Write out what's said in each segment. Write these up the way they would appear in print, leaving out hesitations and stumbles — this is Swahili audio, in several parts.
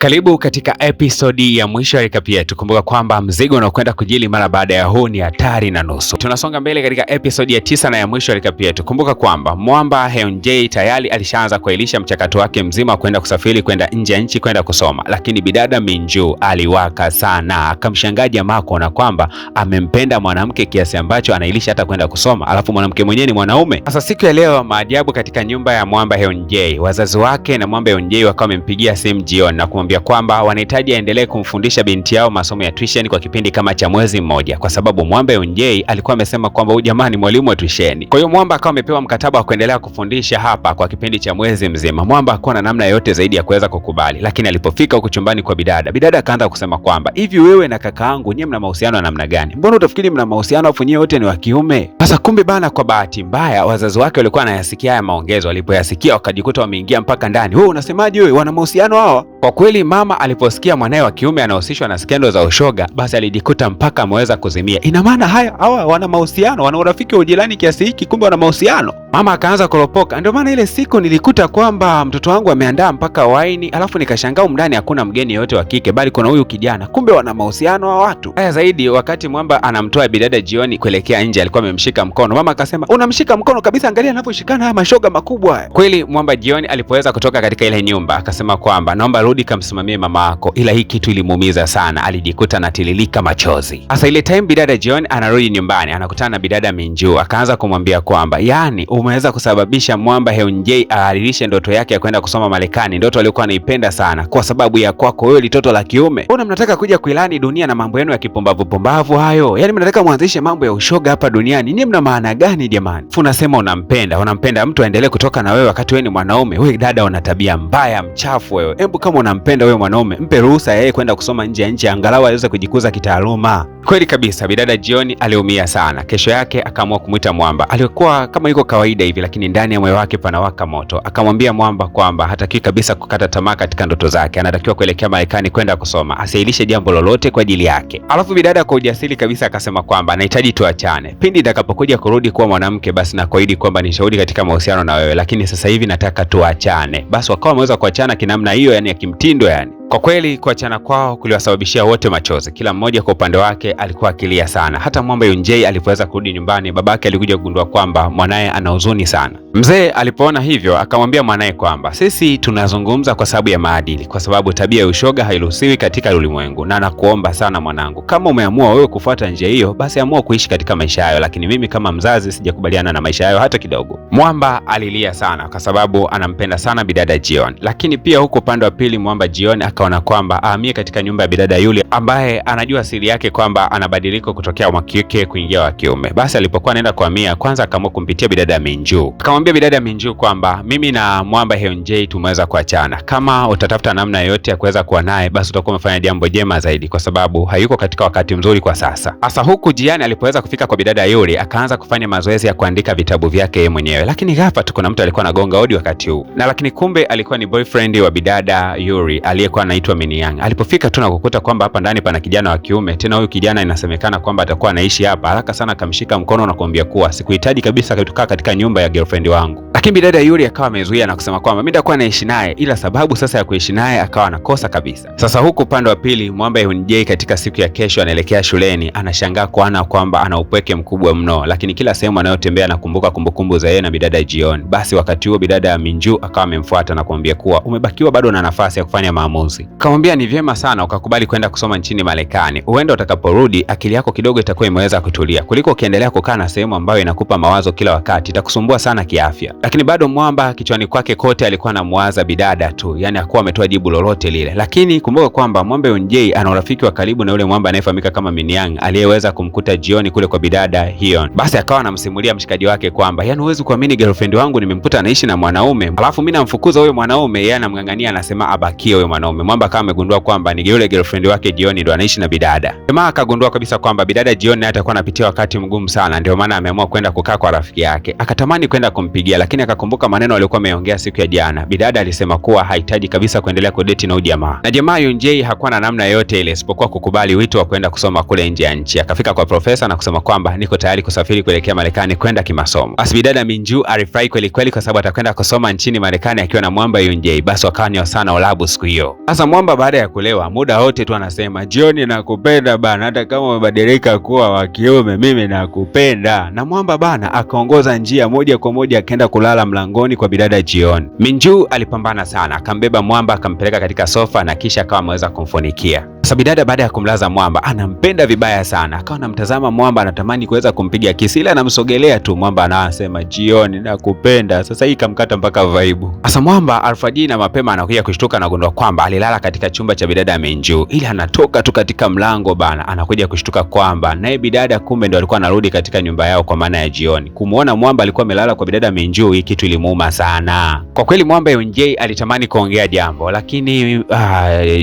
Karibu katika episodi ya mwisho ya recap yetu. Kumbuka kwamba mzigo unaokwenda kujili mara baada ya huu ni hatari na nusu. Tunasonga mbele katika episodi ya 9 na ya mwisho ya recap yetu. Kumbuka kwamba mwamba Hyunjae tayari alishaanza kuailisha mchakato wake mzima kwenda kusafiri kwenda nje ya nchi kwenda kusoma, lakini bidada Minju aliwaka sana, akamshangaa jamaa kuona kwamba amempenda mwanamke kiasi ambacho anailisha hata kwenda kusoma, alafu mwanamke mwenyewe ni mwanaume. Sasa siku ya leo maajabu katika nyumba ya mwamba Hyunjae, wazazi wake na mwamba Hyunjae wakawa wamempigia simu jioni na kumwambia kwamba wanahitaji aendelee kumfundisha binti yao masomo ya tuition kwa kipindi kama cha mwezi mmoja, kwa sababu mwamba Hyunjae alikuwa amesema kwamba huyu jamaa ni mwalimu wa tuition. Kwa hiyo mwamba akawa amepewa mkataba wa kuendelea kufundisha hapa kwa kipindi cha mwezi mzima. Mwamba hakuwa na namna yote zaidi ya kuweza kukubali, lakini alipofika huko chumbani kwa bidada akaanza kusema kwamba hivi wewe na kakaangu nyewe mna mahusiano ya namna gani? Mbona utafikiri mna mahusiano afu nyewe wote ni wa kiume? Sasa kumbe bana, kwa bahati mbaya wazazi wake walikuwa wanayasikia haya maongezo. Walipoyasikia wakajikuta wameingia mpaka ndani. Wewe unasemaje wewe, wana mahusiano hawa? Kwa kweli mama aliposikia mwanae wa kiume anahusishwa na skendo za ushoga, basi alijikuta mpaka ameweza kuzimia. Ina maana hawa wana mahusiano, wana urafiki wa ujirani kiasi hiki, kumbe wana mahusiano. Mama akaanza kuropoka. Ndio maana ile siku nilikuta kwamba mtoto wangu ameandaa mpaka waini, alafu nikashangaa ndani hakuna mgeni yote wa kike bali kuna huyu kijana, kumbe wana mahusiano wa watu. Haya zaidi, wakati mwamba anamtoa bidada jioni kuelekea nje, alikuwa amemshika mkono. Mama akasema, unamshika mkono kabisa, angalia anaposhikana haya mashoga makubwa. Kweli mwamba jioni alipoweza kutoka katika ile nyumba akasema kwamba naomba rudi kamsimamie mama yako, ila hii kitu ilimuumiza sana, alijikuta anatililika machozi. Sasa ile time bidada jioni anarudi nyumbani, anakutana na bidada Minju, akaanza kumwambia kwamba yani umeweza kusababisha mwamba Hyunjae aharirishe ndoto yake ya kwenda kusoma Marekani, ndoto aliyokuwa anaipenda sana, kwa sababu ya kwako wewe litoto la kiume. Mbona mnataka kuja kuilani dunia na mambo yenu ya kipumbavu hayo? Yani mnataka muanzishe mambo ya ushoga hapa duniani? Ni mna maana gani jamani? Unasema unampenda mtu aendelee kutoka na wewe wakati wewe ni mwanaume. Wewe dada una tabia mbaya, mchafu wewe. Hebu kama unampenda wewe mwanaume, mpe ruhusa yeye kwenda kusoma nje ya nchi, angalau aweze kujikuza kitaaluma. Kweli kabisa bidada jioni aliumia sana. Kesho yake akaamua kumwita mwamba. Alikuwa kama yuko kawaida hivi, lakini ndani ya moyo wake panawaka moto. Akamwambia mwamba kwamba hatakiwi kabisa kukata tamaa katika ndoto zake, anatakiwa kuelekea Marekani kwenda kusoma, asiailishe jambo lolote kwa ajili yake. Alafu bidada kwa ujasiri kabisa akasema kwamba anahitaji tuachane. Pindi nitakapokuja kurudi kuwa mwanamke, basi nakuahidi kwamba nishauri katika mahusiano na wewe, lakini sasa hivi nataka tuachane. Basi wakawa wameweza kuachana kinamna hiyo, yani ya kimtindo yani. Kwa kweli kuachana kwao kuliwasababishia wote machozi. Kila mmoja kwa upande wake alikuwa akilia sana. Hata mwamba Hyunjae alipoweza kurudi nyumbani, babake alikuja kugundua kwamba mwanae ana huzuni sana. Mzee alipoona hivyo akamwambia mwanae kwamba sisi tunazungumza kwa sababu ya maadili, kwa sababu tabia ya ushoga hairuhusiwi katika ulimwengu, na nakuomba sana mwanangu, kama umeamua wewe kufuata njia hiyo, basi amua kuishi katika maisha hayo, lakini mimi kama mzazi sijakubaliana na maisha hayo hata kidogo. Mwamba alilia sana kwa sababu anampenda sana bidada Jion, lakini pia huko upande wa pili mwamba Jion akaona kwamba ahamie katika nyumba ya bidada yule ambaye anajua siri yake kwamba anabadilika kutokea wa kike kuingia wa kiume. Basi alipokuwa anaenda kuhamia, kwanza akaamua kumpitia bidada Minju. Akamwambia bidada Minju kwamba mimi na mwamba Hyunjae tumeweza kuachana, kama utatafuta namna yoyote ya kuweza kuwa naye, basi utakuwa umefanya jambo jema zaidi, kwa sababu hayuko katika wakati mzuri kwa sasa. Hasa huku jiani alipoweza kufika kwa bidada yule, akaanza kufanya mazoezi ya kuandika vitabu vyake yeye mwenyewe, lakini ghafla tu kuna mtu alikuwa anagonga hodi wakati huu, na lakini kumbe alikuwa ni boyfriend wa bidada Yuri aliyekuwa anaitwa Miniyang. Alipofika tu na kukuta kwamba hapa ndani pana kijana wa kiume, tena huyu kijana inasemekana kwamba atakuwa anaishi hapa, haraka sana akamshika mkono na kumwambia kuwa sikuhitaji kabisa kutoka katika nyumba ya girlfriend wangu. Lakini bidada Yuri akawa amezuia na kusema kwamba mimi nitakuwa naishi naye, ila sababu sasa ya kuishi naye akawa anakosa kabisa. Sasa huku upande wa pili mwamba Hyunjae katika siku ya kesho anaelekea shuleni, anashangaa kuona kwamba ana upweke mkubwa mno, lakini kila sehemu anayotembea anakumbuka kumbukumbu za yeye na bidada Jion. Basi wakati huo bidada Minju akawa amemfuata na kumwambia kuwa umebakiwa bado na nafasi ya kufanya maamuzi. Akamwambia ni vyema sana ukakubali kwenda kusoma nchini Marekani, huenda utakaporudi akili yako kidogo itakuwa imeweza kutulia, kuliko ukiendelea kukaa na sehemu ambayo inakupa mawazo kila wakati, itakusumbua sana kiafya. Lakini bado mwamba kichwani kwake kote alikuwa anamwaza bidada tu, yani hakuwa ametoa jibu lolote lile. Lakini kumbuka kwamba mwamba Hyunjae ana urafiki wa karibu na yule mwamba anayefahamika kama Miniyang aliyeweza kumkuta jioni kule kwa bidada Hyun. Basi akawa anamsimulia mshikaji wake kwamba yani huwezi kuamini, girlfriend wangu nimemkuta anaishi na mwanaume, alafu mimi namfukuza huyo mwanaume, yeye anamngangania anasema abakie huyo mwanaume. Mwamba kama amegundua kwamba ni yule girlfriend wake Jioni ndo anaishi na bidada. Jamaa akagundua kabisa kwamba bidada Jioni naye atakuwa anapitia wakati mgumu sana, ndio maana ameamua kwenda kukaa kwa rafiki yake. Akatamani kwenda kumpigia, lakini akakumbuka maneno aliyokuwa ameongea siku ya jana. Bidada alisema kuwa hahitaji kabisa kuendelea kudeti na huyu jamaa, na jamaa Hyunjae hakuwa na namna yoyote ile isipokuwa kukubali wito wa kwenda kusoma kule nje ya nchi. Akafika kwa profesa na kusema kwamba niko tayari kusafiri kuelekea Marekani kwenda kimasomo. Basi bidada Minju alifurahi kweli kweli, kwa sababu atakwenda kusoma nchini Marekani akiwa na mwamba Hyunjae. Basi wakanywa sana ulabu siku hiyo. Sasa Mwamba baada ya kulewa muda wote tu anasema Jioni nakupenda bana, hata kama umebadilika kuwa wa kiume mimi nakupenda. Na Mwamba bana akaongoza njia moja kwa moja akaenda kulala mlangoni kwa bidada Jioni. Minju alipambana sana, akambeba Mwamba akampeleka katika sofa na kisha akawa ameweza kumfunikia. Sasa bidada baada ya kumlaza Mwamba anampenda vibaya sana, akawa anamtazama Mwamba anatamani kuweza kumpiga kisi, ila anamsogelea tu. Mwamba anasema Jioni nakupenda. Sasa hii kamkata mpaka vaibu. Sasa Mwamba alfajiri na mapema anakuja kushtuka na kugundua kwamba alilala katika chumba cha bidada Minju, ili anatoka tu katika mlango bana, anakuja kushtuka kwamba naye bidada kumbe ndo alikuwa anarudi katika nyumba yao kwa maana ya Jioni. Kumuona Mwamba alikuwa amelala kwa bidada Minju, hii kitu ilimuuma sana kwa kweli. Mwamba Yonjay alitamani kuongea jambo, lakini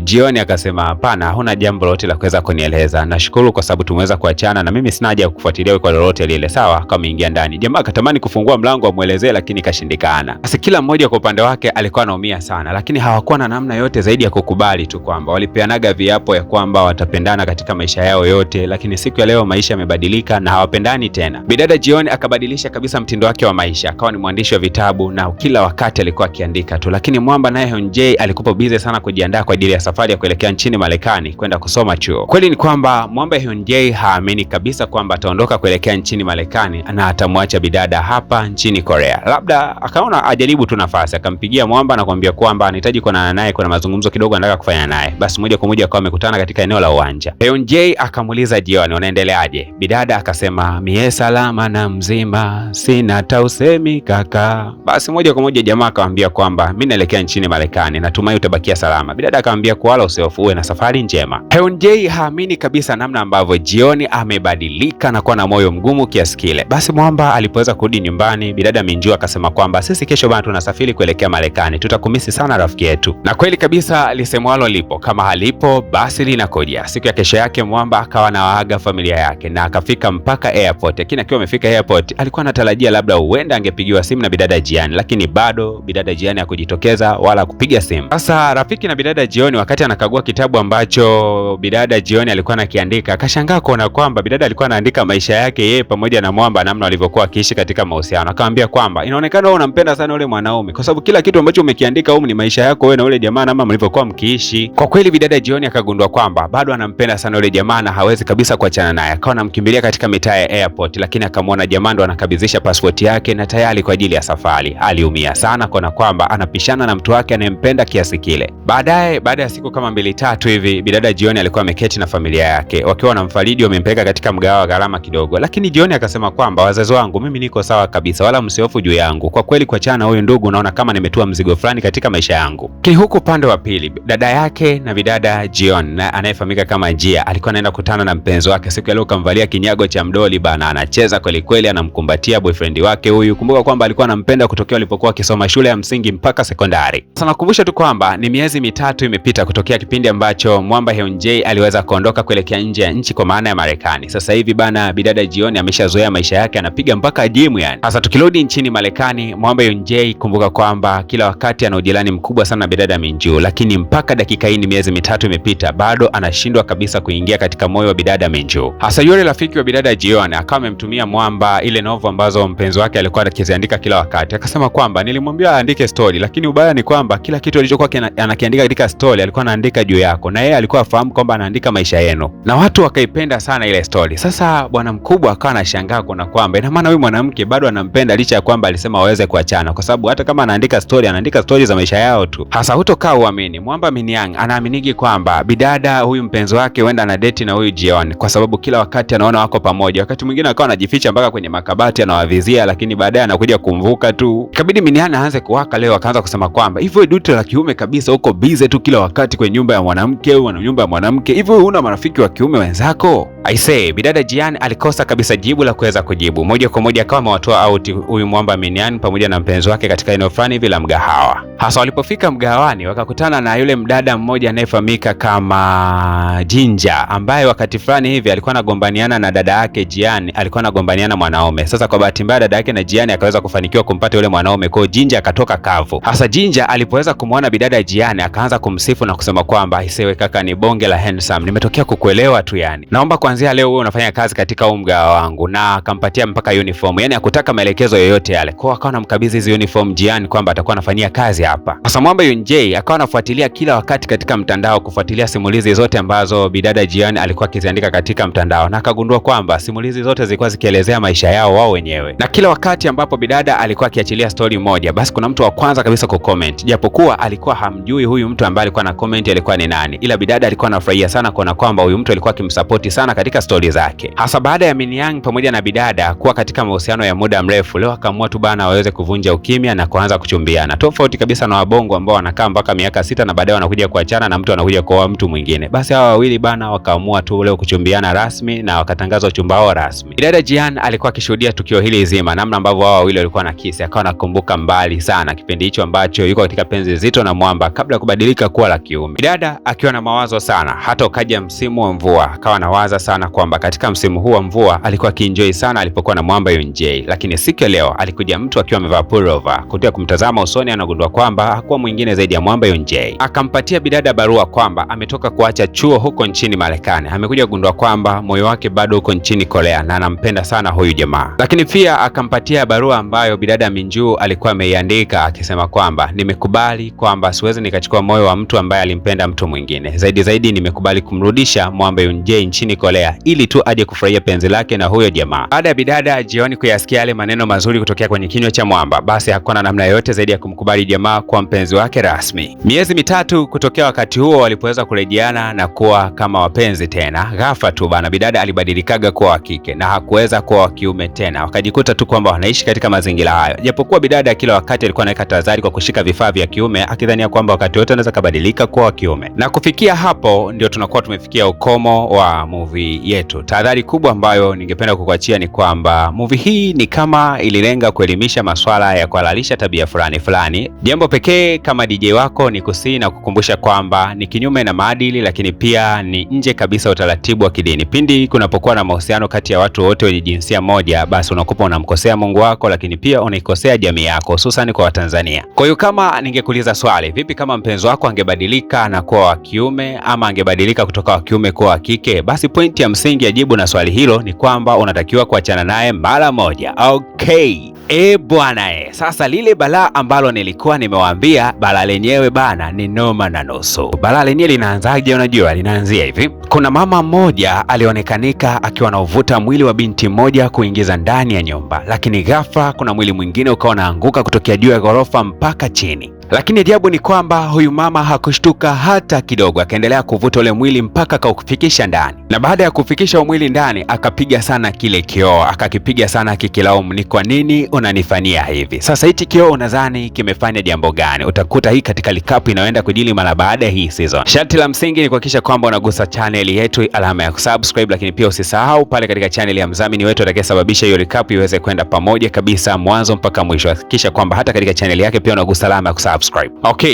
Jioni akasema hapana, huna jambo lolote la kuweza kunieleza. Nashukuru kwa sababu tumeweza kuachana na mimi sina haja ya kufuatilia kwa lolote lile. Sawa, kama ingia ndani. Jamaa akatamani kufungua mlango amuelezee, lakini kashindikana. Sasa kila mmoja kwa upande wake alikuwa anaumia sana, lakini hawakuwa na namna yote zaidi ya kukubali tu kwamba walipeanaga viapo ya kwamba watapendana katika maisha yao yote, lakini siku ya leo maisha yamebadilika na hawapendani tena. Bidada Jioni akabadilisha kabisa mtindo wake wa maisha, akawa ni mwandishi wa vitabu na kila wakati alikuwa akiandika tu, lakini Mwamba naye Yonjay alikuwa busy sana kujiandaa kwa ajili ya safari ya kuelekea nchini Marekani kwenda kusoma chuo. Kweli ni kwamba Mwamba Yonjay haamini kabisa kwamba ataondoka kuelekea nchini Marekani na atamwacha bidada hapa nchini Korea. Labda akaona ajaribu tu nafasi, akampigia Mwamba na kumwambia kwamba anahitaji kuonana naye, kuna mazungumzo kidogo anataka kufanya naye. Basi moja kwa moja akawa amekutana katika eneo la uwanja. Yonjay akamuuliza Jioni, unaendeleaje? Bidada akasema mie salama na mzima, sina tausemi kaka. Basi moja kwa moja jamaa akamwambia kwamba mimi naelekea nchini Marekani, natumai utabakia salama. Bidada akamwambia kwa wala usihofu, uwe na safari njema. Yonjay haamini kabisa namna ambavyo Jioni amebadilika na kuwa na moyo mgumu kiasi kile. Basi Mwamba alipoweza kurudi nyumbani, bidada Minju akasema kwamba sisi kesho bana tunasafiri kuelekea Marekani, tutakumisi sana rafiki yetu. Na kweli kabisa lisemwalo lipo, kama halipo basi linakuja. Siku ya kesho yake Mwamba akawa anawaaga familia yake na akafika mpaka airport. Lakini akiwa amefika airport alikuwa anatarajia labda huenda angepigiwa simu na bidada Jioni, lakini bado bidada Jioni hakujitokeza wala kupiga simu. Sasa rafiki na bidada Jioni wakati anakagua kitabu ambacho bidada Jioni alikuwa anakiandika, akashangaa kuona kwamba bidada alikuwa anaandika maisha yake yeye pamoja na Mwamba, namna walivyokuwa wakiishi katika mahusiano. Akamwambia kwamba inaonekana wewe unampenda sana yule mwanaume kwa sababu kila kitu ambacho umekiandika huko ni maisha yako wewe na yule jamaa, namna mlivyokuwa mkiishi. Kwa kweli bidada Jioni akagundua kwamba bado anampenda sana yule jamaa na hawezi kabisa kuachana naye. Akawa anamkimbilia katika mitaa ya airport, lakini akamwona jamaa ndo anakabidhisha pasipoti yake na tayari kwa ajili ya safari. Aliumia sana kuona kwamba anapishana na mtu wake anayempenda kiasi kile. Baada ya siku kama 2-3 hivi bidada Jioni alikuwa ameketi na familia yake wakiwa wanamfariji, wamempeleka katika mgahawa wa gharama kidogo, lakini Jioni akasema kwamba wazazi wangu mimi niko sawa kabisa, wala msihofu juu yangu. Kwa kweli kuachana na huyu ndugu naona kama nimetua mzigo fulani katika maisha yangu. Lakini huko upande wa pili dada yake na bidada Jioni anayefahamika kama Jia alikuwa anaenda kukutana na mpenzi wake siku ya leo, kamvalia kinyago cha mdoli bana, anacheza kweli kweli, anamkumbatia boyfriend wake huyu. Kumbuka kwamba alikuwa anampenda kutokea walipokuwa akisoma shule ya msingi mpaka sekondari. Sasa nakumbusha tu kwamba ni miezi 3 imepita kutokea kipindi ambacho Mwamba Yonjay aliweza kuondoka kuelekea nje ya nchi kwa maana ya Marekani. Sasa hivi bana bidada Jioni ameshazoea maisha yake, anapiga mpaka gym yani. Sasa tukirudi nchini Marekani, Mwamba Yonjay kumbuka kwamba kila wakati ana ujirani mkubwa sana na bidada Minju, lakini mpaka dakika hii ni miezi 3 imepita bado anashindwa kabisa kuingia katika moyo wa bidada Minju. Hasa yule rafiki wa bidada Jioni akawa amemtumia Mwamba ile novel ambazo mpenzi wake alikuwa akiziandika kila wakati. Akasema kwamba nilimwambia aandike story, lakini ubaya ni kwamba kila kitu alichokuwa anakiandika katika story alikuwa anaandika juu yako, na yeye alikuwa afahamu kwamba anaandika maisha yenu, na watu wakaipenda sana ile story. Sasa bwana mkubwa akawa anashangaa kuona kwamba ina maana huyu mwanamke bado anampenda licha ya kwamba alisema waweze kuachana, kwa sababu hata kama anaandika story za maisha yao tu. Hasa hutokaa uamini, Mwamba Miniang anaaminiki kwamba bidada huyu mpenzi wake huenda ana date na huyu Jioni, kwa sababu kila wakati anaona wako pamoja. Wakati mwingine akawa anajificha mpaka kwenye makabati anawavizia, lakini baadaye anakuja kumvuka tu. Ikabidi Miniang aanze kuwaka leo, akaanza kusema kwamba hivyo dude la kiume kabisa, uko busy tu kila wakati kwenye nyumba ya mwanamke au nyumba ya mwanamke, hivyo huna marafiki wa kiume wenzako? I say bidada Jiani alikosa kabisa jibu la kuweza kujibu. Moja kwa moja akawa amewatoa out huyu Mwamba Miniang pamoja na mpenzi wake katika eneo fulani hivi la mgahawa. Hasa walipofika mgahawani wakakutana na yule mdada mmoja anayefahamika kama Jinja, ambaye wakati fulani hivi alikuwa anagombaniana na dada yake Jiani, alikuwa anagombaniana mwanaume. Sasa kwa bahati mbaya dada yake na Jiani akaweza kufanikiwa kumpata yule mwanaume, kwa Jinja akatoka kavu. Hasa Jinja alipoweza kumwona bidada Jiani akaanza kumsifu na kusema kwamba isewe kaka, ni bonge la handsome, nimetokea kukuelewa tu yani. Naomba kuanzia leo wewe unafanya kazi katika huu mgawa wangu, na akampatia mpaka uniform. Yani hakutaka maelekezo yoyote yale. Kwa akawa anamkabidhi hizo uniform Jian kwamba atakuwa anafanyia kazi hapa. Sasa Mwamba Yunjay akawa anafuatilia kila wakati katika mtandao, kufuatilia simulizi zote ambazo bidada Jian alikuwa akiziandika katika mtandao, na akagundua kwamba simulizi zote zilikuwa zikielezea maisha yao wao wenyewe. Na kila wakati ambapo bidada alikuwa akiachilia story moja, basi kuna mtu wa kwanza kabisa kucomment, japokuwa alikuwa hamjui huyu mtu ambaye alikuwa na comment alikuwa ni nani, ila bidada alikuwa anafurahia sana kuona kwamba huyu mtu alikuwa akimsupport sana katika story zake. Hasa baada ya Min Young pamoja na bidada kuwa katika mahusiano ya muda mrefu, leo akaamua tu bana waweze kuvunja ukimya na kuanza kuchumbiana. Tofauti kabisa na wabongo ambao wanakaa mpaka miaka 6 na baadaye wanakuja kuachana na mtu anakuja kuoa mtu mwingine. Basi hawa wawili bana wakaamua tu leo kuchumbiana rasmi na wakatangaza uchumba wao rasmi. Bidada Jian alikuwa akishuhudia tukio hili zima, namna ambavyo hao wawili walikuwa na kiss. Akawa anakumbuka mbali sana kipindi hicho ambacho yuko katika penzi zito na Mwamba kabla ya kubadilika kuwa la kiume. Bidada akiwa na mawazo sana, hata ukaja msimu wa mvua akawa anawaza sana kwamba katika msimu huu wa mvua alikuwa akienjoy sana alipokuwa na Mwamba Yunjay, lakini siku ya leo alikuja mtu akiwa amevaa pullover. Kutia kumtazama usoni anagundua kwamba hakuwa mwingine zaidi ya Mwamba Yunjay. Akampatia bidada barua kwamba ametoka kuacha chuo huko nchini Marekani, amekuja kugundua kwamba moyo wake bado huko nchini Korea na anampenda sana huyu jamaa. Lakini pia akampatia barua ambayo bidada Minju alikuwa ameiandika akisema kwamba nimekubali kwamba siwezi nikachukua moyo wa mtu ambaye alimpenda mtu mwingine. Zaidi nimekubali kumrudisha Mwamba Yunjay nchini Korea ili tu aje kufurahia penzi lake na huyo jamaa. Baada ya bidada jioni kuyasikia yale maneno mazuri kutokea kwenye kinywa cha Mwamba, basi hakuna namna yoyote zaidi ya kumkubali jamaa kwa mpenzi wake rasmi. Miezi mitatu kutokea wakati huo walipoweza kurejeana na kuwa kama wapenzi tena, ghafla tu bana bidada alibadilikaga kuwa wa kike na hakuweza kuwa wa kiume tena. Wakajikuta tu kwamba wanaishi katika mazingira hayo. Japokuwa bidada kila wakati alikuwa anaweka tahadhari kwa kushika vifaa vya kiume, akidhania kwamba wakati wote anaweza kubadilika kuwa wa kiume. Na kufikia hapo ndio tunakuwa tumefikia ukomo wa movie yetu. Tahadhari kubwa ambayo ningependa kukuachia ni kwamba movie hii ni kama ililenga kuelimisha masuala ya kuhalalisha tabia fulani. Jambo pekee kama DJ wako ni kusii na kukumbusha kwamba ni kinyume na maadili, lakini pia ni nje kabisa utaratibu wa kidini. Pindi kunapokuwa na mahusiano kati ya watu wote wenye jinsia moja, basi unakupa unamkosea Mungu wako, lakini pia unaikosea jamii yako, hususan kwa Watanzania. Kwa hiyo kama ningekuuliza swali, vipi kama mpenzi wako angebadilika na kuwa wa kiume ama angebadilika kutoka wa kiume kuwa wa kike? Basi pointi ya msingi ya jibu na swali hilo ni kwamba unatakiwa kuachana naye mara moja. Okay. Bwana sasa lile balaa ambalo nilikuwa nimewaambia, balaa lenyewe bana ni noma na nusu. Balaa lenyewe linaanzaje? Unajua linaanzia hivi. Kuna mama mmoja alionekanika akiwa anauvuta mwili wa binti mmoja kuingiza ndani ya nyumba, lakini ghafla kuna mwili mwingine ukawa unaanguka kutokea juu ya ghorofa mpaka chini. Lakini ajabu ni kwamba huyu mama hakushtuka hata kidogo, akaendelea kuvuta ule mwili mpaka akaufikisha ndani. Na baada ya kufikisha mwili ndani, akapiga sana kile kioo, akakipiga sana kikilaumu, ni kwa nini unanifanyia hivi? Sasa hichi kioo unadhani kimefanya jambo gani? Utakuta hii katika recap inayoenda kujili mara baada ya hii season. Sharti la msingi ni kuhakikisha kwamba unagusa channel yetu alama ya kusubscribe, lakini pia usisahau pale katika channel ya mdhamini wetu atakayesababisha hiyo recap iweze kwenda pamoja kabisa mwanzo mpaka mwisho. Hakikisha kwamba hata katika channel yake pia unagusa alama ya kusubscribe. Okay.